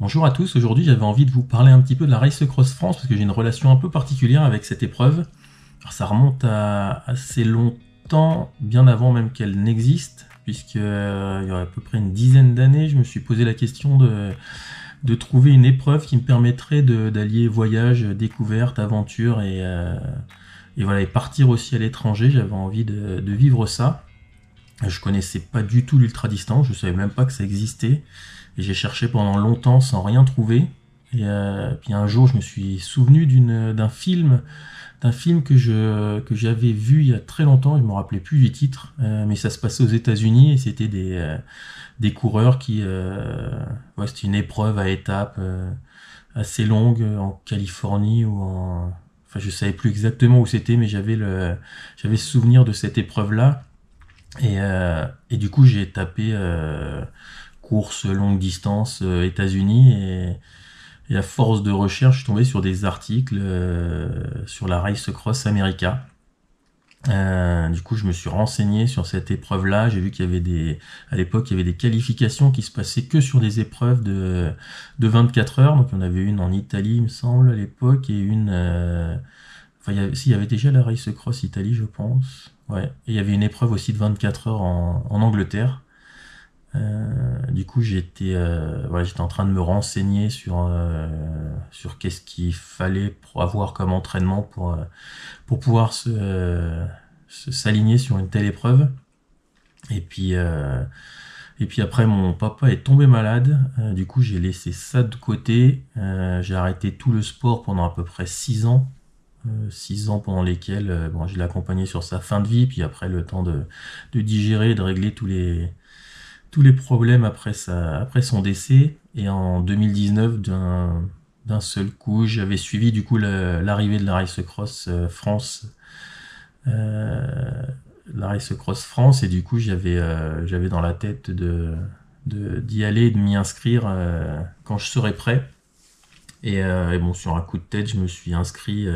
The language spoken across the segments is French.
Bonjour à tous, aujourd'hui j'avais envie de vous parler un petit peu de la Race Cross France parce que j'ai une relation un peu particulière avec cette épreuve. Alors ça remonte à assez longtemps, bien avant même qu'elle n'existe, puisque il y a à peu près une dizaine d'années, je me suis posé la question de trouver une épreuve qui me permettrait d'allier voyage, découverte, aventure et voilà, et partir aussi à l'étranger. J'avais envie de vivre ça. Je connaissais pas du tout l'ultra distance, je savais même pas que ça existait. Et j'ai cherché pendant longtemps sans rien trouver. Et puis un jour, je me suis souvenu d'un film que j'avais vu il y a très longtemps. Je me rappelais plus du titre, mais ça se passait aux États-Unis et c'était des coureurs ouais, c'était une épreuve à étapes assez longue en Californie ou en, enfin, je savais plus exactement où c'était, mais j'avais ce souvenir de cette épreuve-là. Et du coup, j'ai tapé course longue distance États-Unis et à force de recherche, je suis tombé sur des articles sur la Race Cross America. Du coup, je me suis renseigné sur cette épreuve-là. J'ai vu qu'il y avait à l'époque, il y avait des qualifications qui se passaient que sur des épreuves de 24 heures. Donc, il y en avait une en Italie, il me semble, à l'époque, et enfin, il y avait déjà la Race Cross Italie, je pense. Ouais. Et il y avait une épreuve aussi de 24 heures en Angleterre. Du coup, voilà, j'étais en train de me renseigner sur qu'est-ce qu'il fallait pour avoir comme entraînement pour pouvoir s'aligner sur une telle épreuve. Et puis, euh, et puis après, mon papa est tombé malade. Du coup, j'ai laissé ça de côté. J'ai arrêté tout le sport pendant à peu près 6 ans. 6 ans pendant lesquels bon, je l'ai accompagné sur sa fin de vie, puis après le temps de digérer, de régler tous les problèmes après son décès. Et en 2019, d'un seul coup, j'avais suivi du coup l'arrivée de la Race Cross France, la Race Cross France, et du coup j'avais dans la tête d'y aller, de m'y inscrire quand je serais prêt. Et bon, sur un coup de tête, je me suis inscrit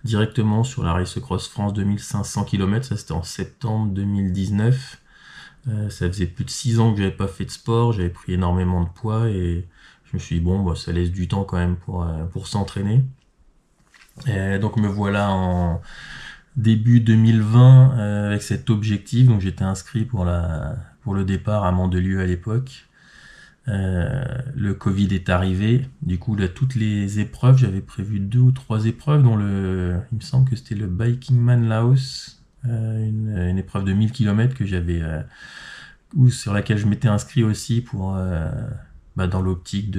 directement sur la Race Cross France 2500 km. Ça, c'était en septembre 2019. Ça faisait plus de 6 ans que j'avais pas fait de sport, j'avais pris énormément de poids et je me suis dit bon bah, ça laisse du temps quand même pour s'entraîner. Et donc me voilà en début 2020 avec cet objectif. Donc j'étais inscrit pour le départ à Mandelieu à l'époque. Le Covid est arrivé, du coup là toutes les épreuves, j'avais prévu 2 ou 3 épreuves dont il me semble que c'était le Biking Man Laos, une épreuve de 1000 km que j'avais ou sur laquelle je m'étais inscrit aussi pour dans l'optique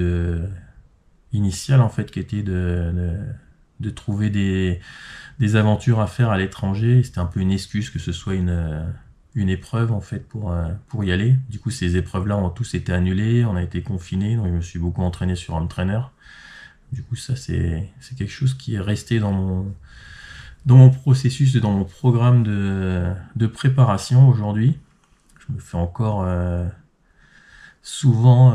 initiale en fait qui était de trouver des aventures à faire à l'étranger. C'était un peu une excuse que ce soit une épreuve en fait pour y aller. Du coup ces épreuves-là ont tous été annulées, on a été confinés, donc je me suis beaucoup entraîné sur Home Trainer. Du coup ça c'est quelque chose qui est resté dans mon processus et dans mon programme de préparation aujourd'hui. Je me fais encore souvent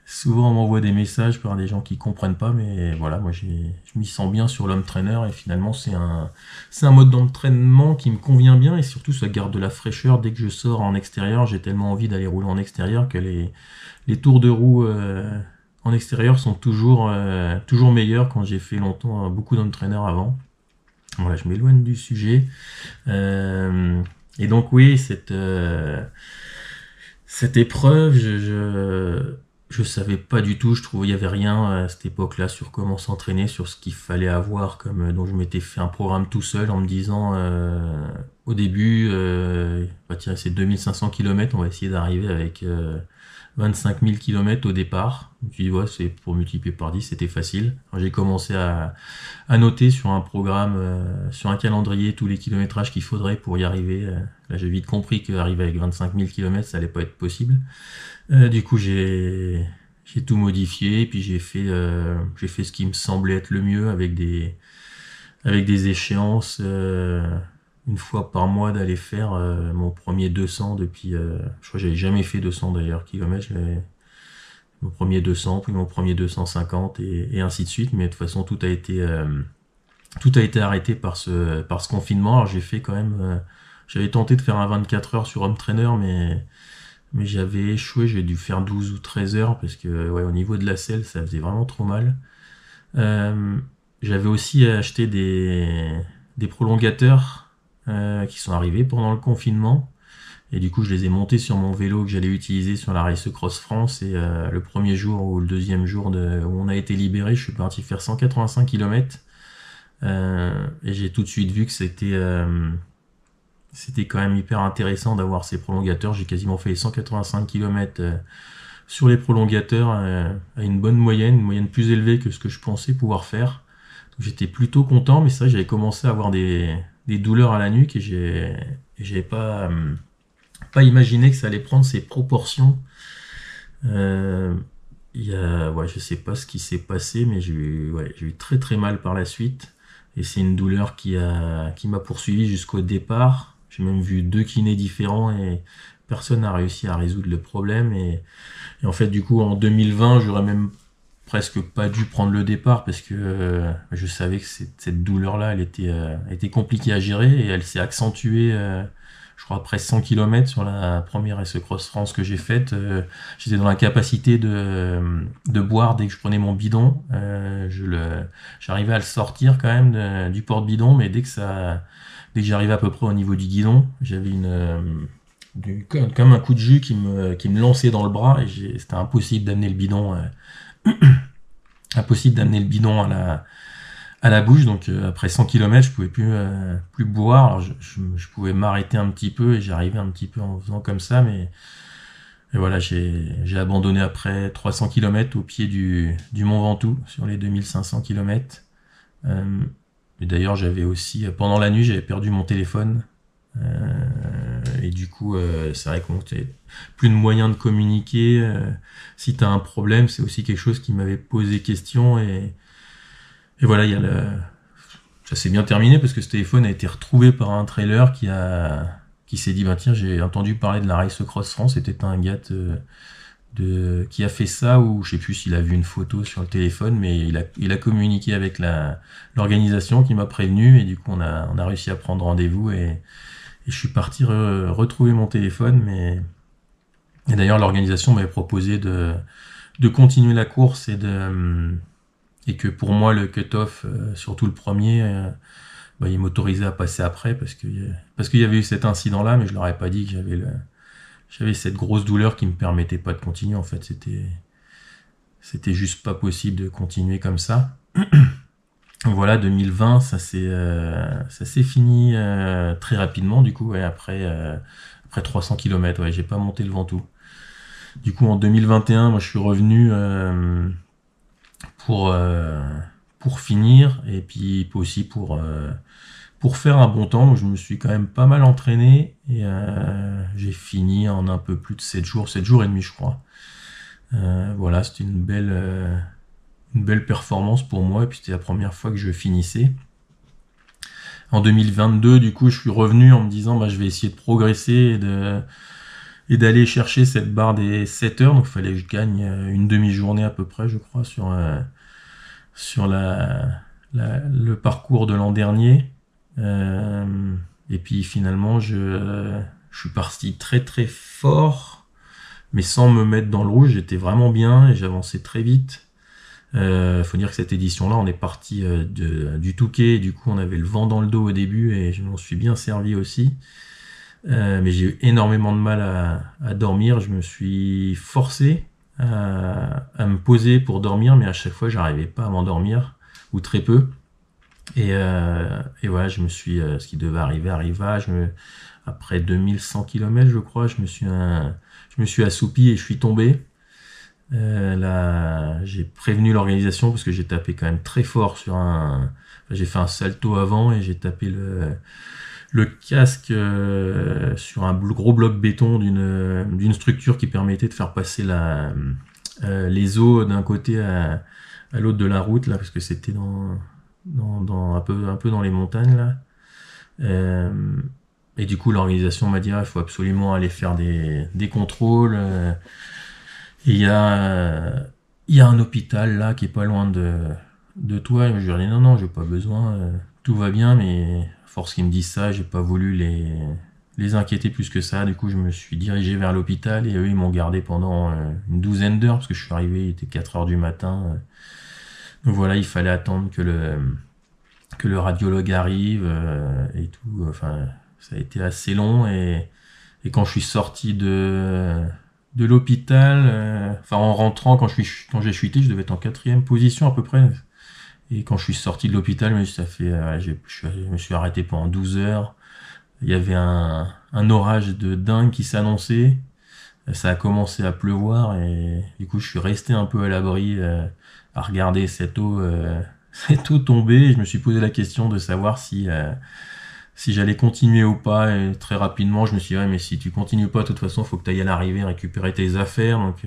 souvent on m'envoie des messages par des gens qui comprennent pas, mais voilà, moi je m'y sens bien sur l'home trainer et finalement c'est un mode d'entraînement qui me convient bien et surtout ça garde de la fraîcheur dès que je sors en extérieur. J'ai tellement envie d'aller rouler en extérieur que les tours de roue en extérieur sont toujours meilleurs quand j'ai fait longtemps beaucoup d'home trainer avant. Voilà, je m'éloigne du sujet. Et donc oui, cette épreuve, je savais pas du tout, je trouvais il y avait rien à cette époque-là sur comment s'entraîner, sur ce qu'il fallait avoir donc je m'étais fait un programme tout seul en me disant au début bah tiens, c'est 2500 km, on va essayer d'arriver avec 25 000 km au départ. Je dis ouais, c'est pour multiplier par 10, c'était facile. Alors, j'ai commencé à noter sur un programme, sur un calendrier tous les kilométrages qu'il faudrait pour y arriver. Là, j'ai vite compris qu'arriver avec 25 000 km, ça allait pas être possible. Du coup, j'ai tout modifié, et puis j'ai fait ce qui me semblait être le mieux avec des échéances une fois par mois d'aller faire mon premier 200 depuis je crois que j'avais jamais fait 200 d'ailleurs kilomètres. Mon premier 200 puis mon premier 250 et ainsi de suite, mais de toute façon tout a été arrêté par ce confinement. Alors j'ai fait quand même j'avais tenté de faire un 24 heures sur Home Trainer, mais mais j'avais échoué, j'ai dû faire 12 ou 13 heures parce que ouais, au niveau de la selle, ça faisait vraiment trop mal. Euh, J'avais aussi acheté des prolongateurs qui sont arrivés pendant le confinement. Et du coup, je les ai montés sur mon vélo que j'allais utiliser sur la Race Cross France. Et le premier jour ou le deuxième jour où on a été libéré, je suis parti faire 185 km. Et j'ai tout de suite vu que c'était quand même hyper intéressant d'avoir ces prolongateurs. J'ai quasiment fait les 185 km sur les prolongateurs à une bonne moyenne, une moyenne plus élevée que ce que je pensais pouvoir faire. Donc j'étais plutôt content, mais c'est vrai que j'avais commencé à avoir des douleurs à la nuque et j'avais pas imaginé que ça allait prendre ces proportions. Ouais, je sais pas ce qui s'est passé, mais j'ai eu très très mal par la suite. Et c'est une douleur qui m'a poursuivi jusqu'au départ. J'ai même vu 2 kinés différents et personne n'a réussi à résoudre le problème. Et en fait, du coup, en 2020, j'aurais même presque pas dû prendre le départ parce que je savais que cette douleur-là, elle était compliquée à gérer et elle s'est accentuée, je crois, après 100 km sur la première S Cross France que j'ai faite. J'étais dans la capacité de boire dès que je prenais mon bidon. J'arrivais à le sortir quand même du porte-bidon, mais dès que j'arrivais à peu près au niveau du guidon, j'avais comme un coup de jus qui me lançait dans le bras et c'était impossible d'amener le bidon. Impossible d'amener le bidon à la bouche, donc après 100 km, je pouvais plus boire. Alors je pouvais m'arrêter un petit peu et j'arrivais un petit peu en faisant comme ça, mais et voilà, j'ai abandonné après 300 km au pied du Mont Ventoux sur les 2500 km. Et d'ailleurs, j'avais aussi pendant la nuit, j'avais perdu mon téléphone. Et du coup, c'est vrai qu'on n'avait plus de moyens de communiquer. Si tu as un problème, c'est aussi quelque chose qui m'avait posé question. Et voilà, ça s'est bien terminé parce que ce téléphone a été retrouvé par un trailer qui s'est dit, bah tiens, j'ai entendu parler de la Race Cross France. C'était un gars qui a fait ça, ou je sais plus s'il a vu une photo sur le téléphone, mais il a communiqué avec l'organisation qui m'a prévenu. Et du coup, on a réussi à prendre rendez-vous et je suis parti retrouver mon téléphone, et d'ailleurs l'organisation m'avait proposé de continuer la course et que pour moi le cut-off, surtout le premier, bah, il m'autorisait à passer après parce qu'il y avait eu cet incident-là, mais je leur ai pas dit que j'avais cette grosse douleur qui me permettait pas de continuer. En fait, c'était juste pas possible de continuer comme ça. Voilà, 2020, ça s'est fini très rapidement, du coup, ouais, après 300 km, ouais, j'ai pas monté le Ventoux. Du coup, en 2021, moi, je suis revenu pour finir, et puis aussi pour faire un bon temps. Donc, je me suis quand même pas mal entraîné, et j'ai fini en un peu plus de 7 jours et demi, je crois. Voilà, c'était une belle performance pour moi, et puis c'était la première fois que je finissais. En 2022, du coup, je suis revenu en me disant, bah, je vais essayer de progresser et d'aller chercher cette barre des 7 heures. Donc, il fallait que je gagne une demi-journée à peu près, je crois, sur le parcours de l'an dernier. Et puis, finalement, je suis parti très très fort, mais sans me mettre dans le rouge. J'étais vraiment bien et j'avançais très vite. Faut dire que cette édition-là, on est parti du Touquet, du coup on avait le vent dans le dos au début et je m'en suis bien servi aussi. Mais j'ai eu énormément de mal à dormir. Je me suis forcé à me poser pour dormir, mais à chaque fois j'arrivais pas à m'endormir, ou très peu. Et voilà, ce qui devait arriver arriva. Après 2100 km, je crois, je me suis assoupi et je suis tombé. Là, j'ai prévenu l'organisation parce que j'ai tapé quand même très fort j'ai fait un salto avant et j'ai tapé le casque sur un gros bloc béton d'une structure qui permettait de faire passer les eaux d'un côté à l'autre de la route là, parce que c'était un peu dans les montagnes là. Et du coup, l'organisation m'a dit, il faut absolument aller faire des contrôles. Et il y a un hôpital là qui est pas loin de toi. Et je lui ai dit non, j'ai pas besoin, tout va bien. Mais à force qu'ils me disent ça, j'ai pas voulu les inquiéter plus que ça. Du coup, je me suis dirigé vers l'hôpital et eux, ils m'ont gardé pendant une douzaine d'heures parce que je suis arrivé, il était 4 heures du matin. Donc voilà, il fallait attendre que le radiologue arrive et tout. Enfin, ça a été assez long et quand je suis sorti de l'hôpital, enfin en rentrant, quand j'ai chuté, je devais être en 4e position à peu près. Et quand je suis sorti de l'hôpital, ça fait, je me suis arrêté pendant 12 heures. Il y avait un orage de dingue qui s'annonçait. Ça a commencé à pleuvoir et du coup je suis resté un peu à l'abri à regarder cette eau tomber. Et je me suis posé la question de savoir si j'allais continuer ou pas. Et très rapidement je me suis dit ouais, mais si tu continues pas, de toute façon faut que tu ailles à l'arrivée récupérer tes affaires. Donc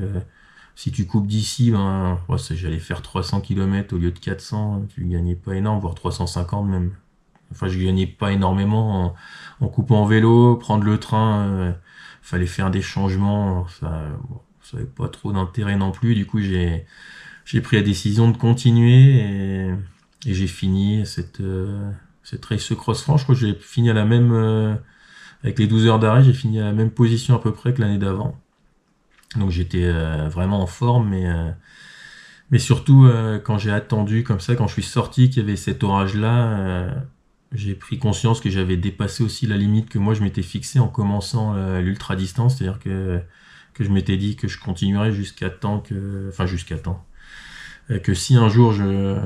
si tu coupes d'ici, ben ouais, j'allais faire 300 km au lieu de 400. Tu gagnais pas énorme, voire 350 même. Enfin, je gagnais pas énormément en coupant en vélo, prendre le train. Fallait faire des changements. Ça avait pas trop d'intérêt non plus. Du coup, j'ai pris la décision de continuer et j'ai fini cette race cross France. Je crois que j'ai fini à la même avec les 12 heures d'arrêt, j'ai fini à la même position à peu près que l'année d'avant. Donc j'étais vraiment en forme, mais surtout quand j'ai attendu comme ça, quand je suis sorti, qu'il y avait cet orage-là, j'ai pris conscience que j'avais dépassé aussi la limite que moi je m'étais fixée en commençant l'ultra distance, c'est-à-dire que je m'étais dit que je continuerais jusqu'à temps que si un jour je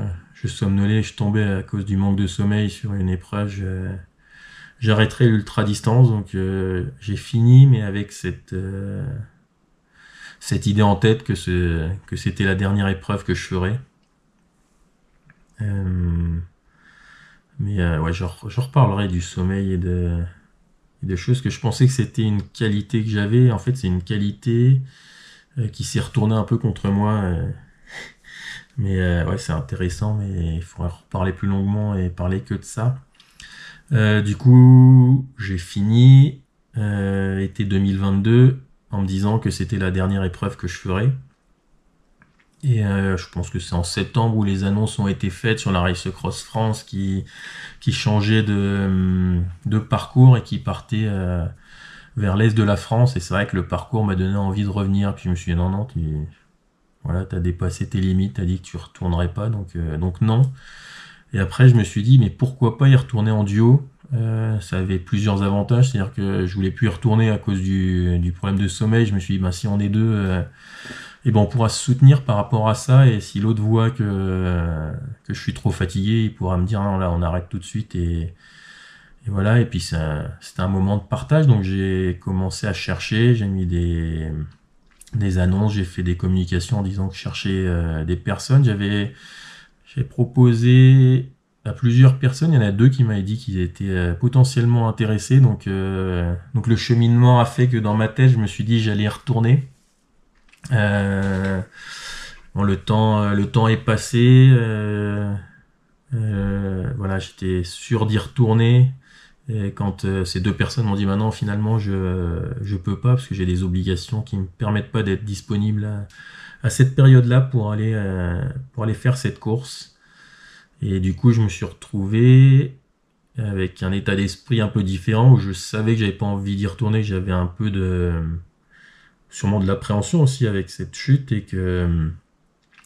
somnolais, je tombais à cause du manque de sommeil sur une épreuve, j'arrêterais l'ultra distance. Donc j'ai fini, mais avec cette idée en tête que c'était la dernière épreuve que je ferais. Mais ouais, je reparlerai du sommeil et des choses que je pensais que c'était une qualité que j'avais. En fait, c'est une qualité qui s'est retournée un peu contre moi. Mais ouais, c'est intéressant, mais il faudrait reparler plus longuement et parler que de ça. Du coup, j'ai fini été 2022 en me disant que c'était la dernière épreuve que je ferais. Et je pense que c'est en septembre où les annonces ont été faites sur la Race Cross France qui changeait de parcours et qui partait vers l'est de la France. Et c'est vrai que le parcours m'a donné envie de revenir. Puis je me suis dit non, voilà, t'as dépassé tes limites, t'as dit que tu retournerais pas, donc non. Et après je me suis dit mais pourquoi pas y retourner en duo. Ça avait plusieurs avantages, c'est-à-dire que je voulais plus y retourner à cause du problème de sommeil. Je me suis dit si on est deux, et ben on pourra se soutenir par rapport à ça, et si l'autre voit que je suis trop fatigué, il pourra me dire non, là on arrête tout de suite, et voilà. Et puis c'était un moment de partage, donc j'ai commencé à chercher, j'ai mis des annonces, j'ai fait des communications en disant que je cherchais des personnes. J'ai proposé à plusieurs personnes, il y en a 2 qui m'avaient dit qu'ils étaient potentiellement intéressés, donc le cheminement a fait que dans ma tête je me suis dit j'allais y retourner. Bon, le temps est passé. Voilà, j'étais sûr d'y retourner. Et quand ces 2 personnes m'ont dit maintenant finalement je peux pas parce que j'ai des obligations qui me permettent pas d'être disponible à cette période-là pour aller faire cette course. Et du coup je me suis retrouvé avec un état d'esprit un peu différent où je savais que j'avais pas envie d'y retourner, que j'avais un peu sûrement de l'appréhension aussi avec cette chute et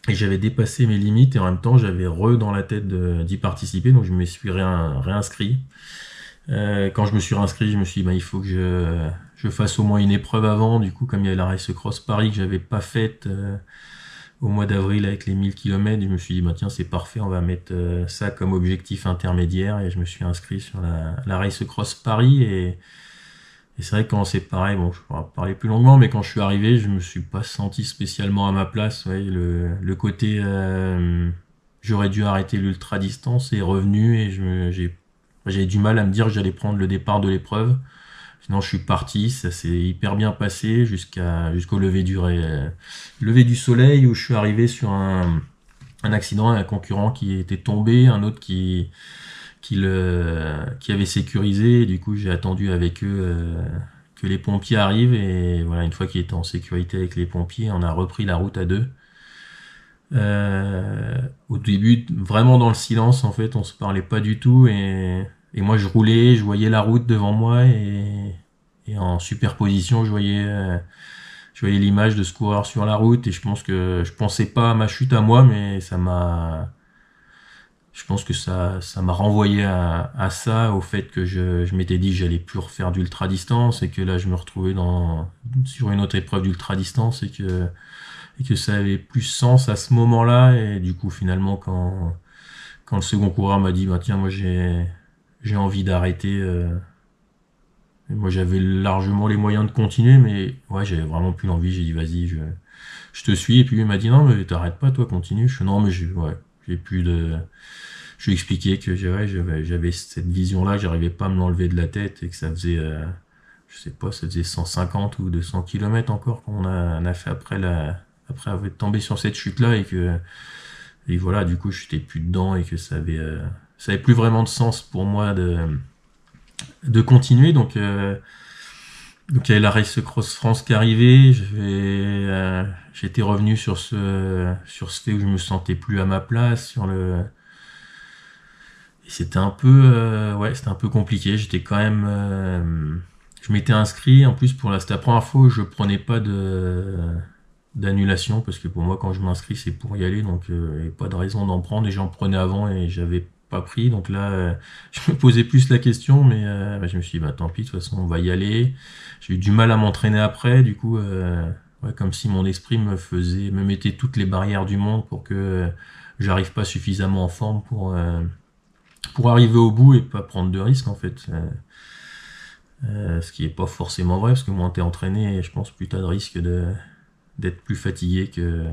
j'avais dépassé mes limites, et en même temps j'avais dans la tête d'y participer, donc je me suis réinscrit. Quand je me suis réinscrit, je me suis dit il faut que je fasse au moins une épreuve avant. Du coup, comme il y avait la Race Cross Paris que j'avais pas faite au mois d'avril avec les 1000 km, je me suis dit tiens, c'est parfait, on va mettre ça comme objectif intermédiaire, et je me suis inscrit sur la Race Cross Paris. Et c'est vrai que quand c'est pareil, bon, je pourrais parler plus longuement, mais quand je suis arrivé, je me suis pas senti spécialement à ma place. Ouais, le côté j'aurais dû arrêter l'ultra distance est revenu, et j'avais du mal à me dire que j'allais prendre le départ de l'épreuve. Sinon, je suis parti, ça s'est hyper bien passé jusqu'au lever du soleil, où je suis arrivé sur un accident, un concurrent qui était tombé, un autre qui avait sécurisé. Et du coup, j'ai attendu avec eux que les pompiers arrivent, et voilà, une fois qu'il était en sécurité avec les pompiers, on a repris la route à 2. Au début, vraiment dans le silence, en fait, on se parlait pas du tout, et moi je roulais, je voyais la route devant moi, et et en superposition, je voyais l'image de ce coureur sur la route et je pensais pas à ma chute à moi, mais je pense que ça m'a renvoyé à ça, au fait que je m'étais dit que j'allais plus refaire d'ultra distance et que là je me retrouvais sur une autre épreuve d'ultra distance et que ça avait plus sens à ce moment-là. Et du coup, finalement, quand le second coureur m'a dit, bah tiens, moi j'ai envie d'arrêter. Et moi, j'avais largement les moyens de continuer, mais ouais, j'avais vraiment plus l'envie. J'ai dit, vas-y, je te suis. Et puis, il m'a dit, non, mais t'arrêtes pas, toi, continue. Je suis, non, mais j'ai plus de. Je lui ai expliqué que j'avais cette vision-là, que j'arrivais pas à me l'enlever de la tête et que ça faisait, je sais pas, ça faisait 150 ou 200 kilomètres encore on a fait après avoir tombé sur cette chute-là et voilà, du coup, j'étais plus dedans et que ça avait plus vraiment de sens pour moi de continuer. Donc il y avait la Race Cross France qui arrivait. J'étais revenu sur ce fait où je me sentais plus à ma place et c'était un peu c'était un peu compliqué. J'étais quand même je m'étais inscrit en plus c'était la première fois où je prenais pas d'annulation parce que pour moi quand je m'inscris c'est pour y aller, donc il n'y avait pas de raison d'en prendre et j'en prenais avant et j'avais pas pris, donc là je me posais plus la question, mais je me suis dit bah tant pis, de toute façon on va y aller. J'ai eu du mal à m'entraîner après, du coup comme si mon esprit me mettait toutes les barrières du monde pour que j'arrive pas suffisamment en forme pour arriver au bout et pas prendre de risques en fait. Ce qui est pas forcément vrai parce que moins t'es entraîné, je pense plus t'as de risque d'être plus fatigué que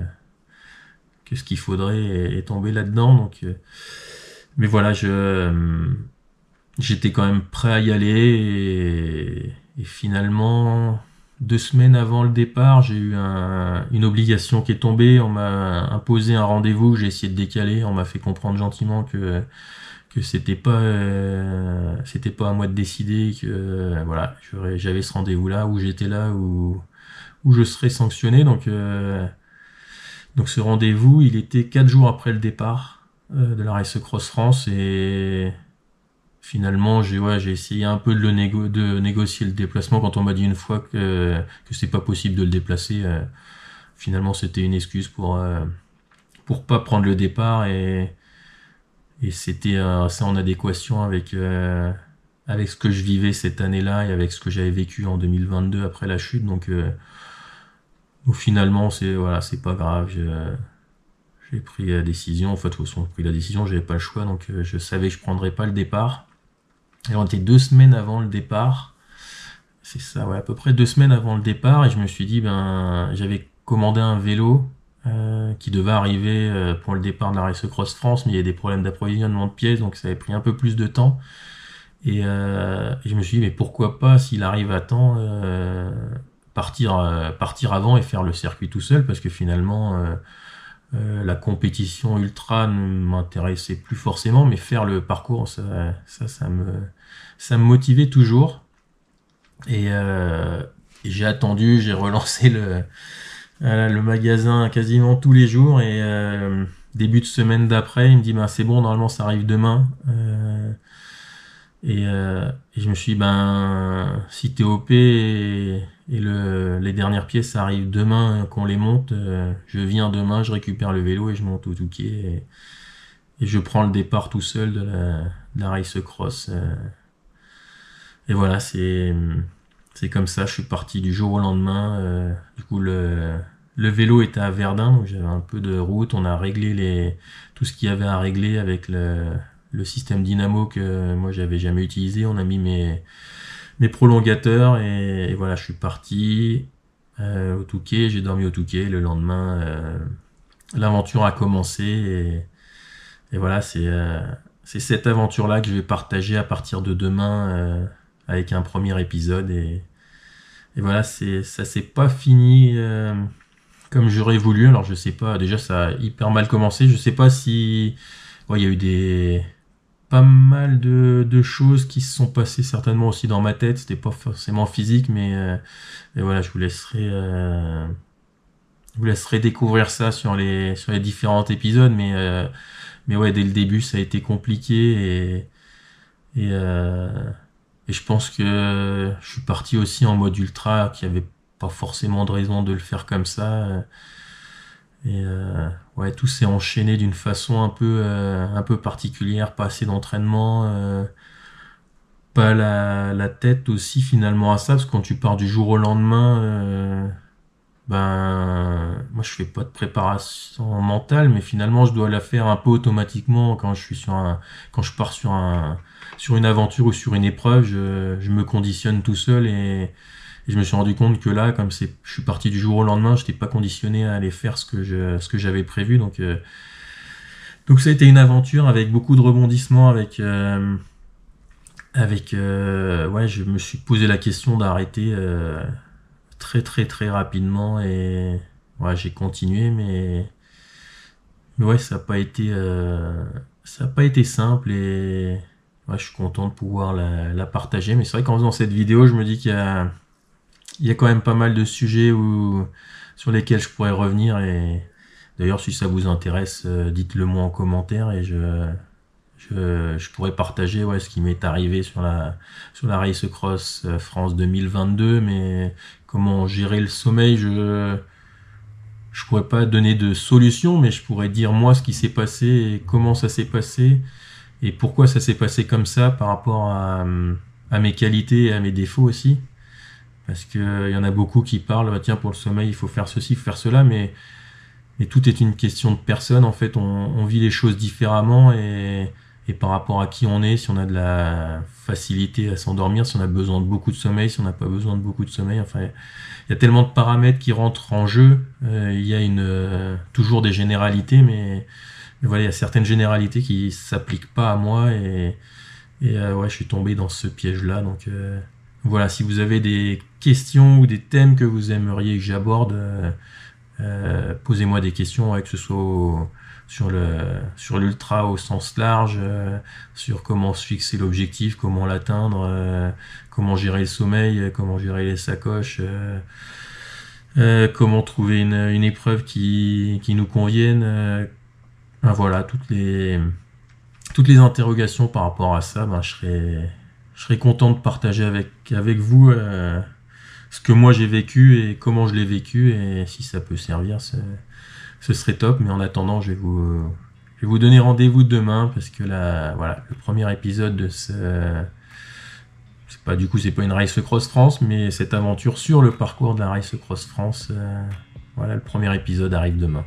ce qu'il faudrait et tomber là-dedans. Donc mais voilà, j'étais quand même prêt à y aller et finalement 2 semaines avant le départ, j'ai eu une obligation qui est tombée. On m'a imposé un rendez-vous que j'ai essayé de décaler. On m'a fait comprendre gentiment que c'était pas à moi de décider, que voilà, j'avais ce rendez-vous là où je serais sanctionné. Donc ce rendez-vous, il était 4 jours après le départ de la Race Cross France et finalement j'ai essayé un peu de négocier le déplacement quand on m'a dit une fois que c'est pas possible de le déplacer. Finalement c'était une excuse pour pas prendre le départ et c'était assez en adéquation avec ce que je vivais cette année-là et avec ce que j'avais vécu en 2022 après la chute. Donc finalement c'est pas grave. J'ai pris la décision. En fait, de toute façon, j'ai pris la décision, j'avais pas le choix, donc je savais que je prendrais pas le départ. Et on était 2 semaines avant le départ. C'est ça, ouais, à peu près 2 semaines avant le départ, et je me suis dit, j'avais commandé un vélo qui devait arriver pour le départ de la Race Cross France, mais il y a des problèmes d'approvisionnement de pièces, donc ça avait pris un peu plus de temps. Et je me suis dit, mais pourquoi pas, s'il arrive à temps, partir avant et faire le circuit tout seul, parce que finalement la compétition ultra ne m'intéressait plus forcément, mais faire le parcours, ça me motivait toujours. Et j'ai attendu, j'ai relancé le magasin quasiment tous les jours, et début de semaine d'après, il me dit c'est bon, normalement ça arrive demain. Et je me suis dit, si t'es OP et les dernières pièces arrivent demain, qu'on les monte, je viens demain, je récupère le vélo et je monte au Touquet et je prends le départ tout seul de la Race Cross. Et voilà, c'est comme ça, je suis parti du jour au lendemain. Du coup, le vélo était à Verdun, donc j'avais un peu de route. On a réglé tout ce qu'il y avait à régler avec le système dynamo que moi j'avais jamais utilisé. On a mis mes prolongateurs et voilà, je suis parti au Touquet. J'ai dormi au Touquet. Le lendemain, l'aventure a commencé et voilà, c'est cette aventure-là que je vais partager à partir de demain avec un premier épisode et voilà, ça s'est pas fini comme j'aurais voulu. Alors je sais pas, déjà ça a hyper mal commencé. Je sais pas si il y a eu pas mal de choses qui se sont passées certainement aussi dans ma tête. C'était pas forcément physique, mais voilà, je vous laisserai découvrir ça sur les différents épisodes, mais ouais, dès le début ça a été compliqué et Et je pense que je suis parti aussi en mode ultra, qu'il n'y avait pas forcément de raison de le faire comme ça. Et ouais, tout s'est enchaîné d'une façon un peu particulière, pas assez d'entraînement, pas la tête aussi finalement à ça, parce que quand tu pars du jour au lendemain, ben moi je fais pas de préparation mentale, mais finalement je dois la faire un peu automatiquement quand je suis quand je pars sur une aventure ou sur une épreuve, je me conditionne tout seul et je me suis rendu compte que là, comme je suis parti du jour au lendemain, j'étais pas conditionné à aller faire ce que j'avais prévu, donc ça a été une aventure avec beaucoup de rebondissements, ouais, je me suis posé la question d'arrêter très très très rapidement et ouais, j'ai continué, mais ouais, ça a pas été simple et ouais, je suis content de pouvoir la partager. Mais c'est vrai qu'en faisant cette vidéo, je me dis il y a quand même pas mal de sujets sur lesquels je pourrais revenir et d'ailleurs, si ça vous intéresse, dites-le moi en commentaire et je pourrais partager ouais, ce qui m'est arrivé sur la Race Cross France 2022, mais comment gérer le sommeil, je pourrais pas donner de solution, mais je pourrais dire moi ce qui s'est passé et comment ça s'est passé et pourquoi ça s'est passé comme ça par rapport à mes qualités et à mes défauts aussi. Parce que il y en a beaucoup qui parlent, bah, tiens, pour le sommeil, il faut faire ceci, il faut faire cela, mais tout est une question de personne. En fait, on vit les choses différemment et par rapport à qui on est, si on a de la facilité à s'endormir, si on a besoin de beaucoup de sommeil, si on n'a pas besoin de beaucoup de sommeil. Enfin, il y a tellement de paramètres qui rentrent en jeu. Il y a toujours des généralités, mais voilà, il y a certaines généralités qui s'appliquent pas à moi et ouais, je suis tombé dans ce piège-là. Donc voilà, si vous avez des questions ou des thèmes que vous aimeriez que j'aborde, posez-moi des questions, ouais, que ce soit sur l'ultra au sens large, sur comment se fixer l'objectif, comment l'atteindre, comment gérer le sommeil, comment gérer les sacoches, comment trouver une épreuve qui nous convienne. Ben voilà, toutes les interrogations par rapport à ça, ben je serais content de partager avec vous ce que moi j'ai vécu et comment je l'ai vécu et si ça peut servir, ce serait top. Mais en attendant, je vais vous donner rendez-vous demain parce que là, voilà, le premier épisode de c'est pas une Race Cross France, mais cette aventure sur le parcours de la Race Cross France, voilà, le premier épisode arrive demain.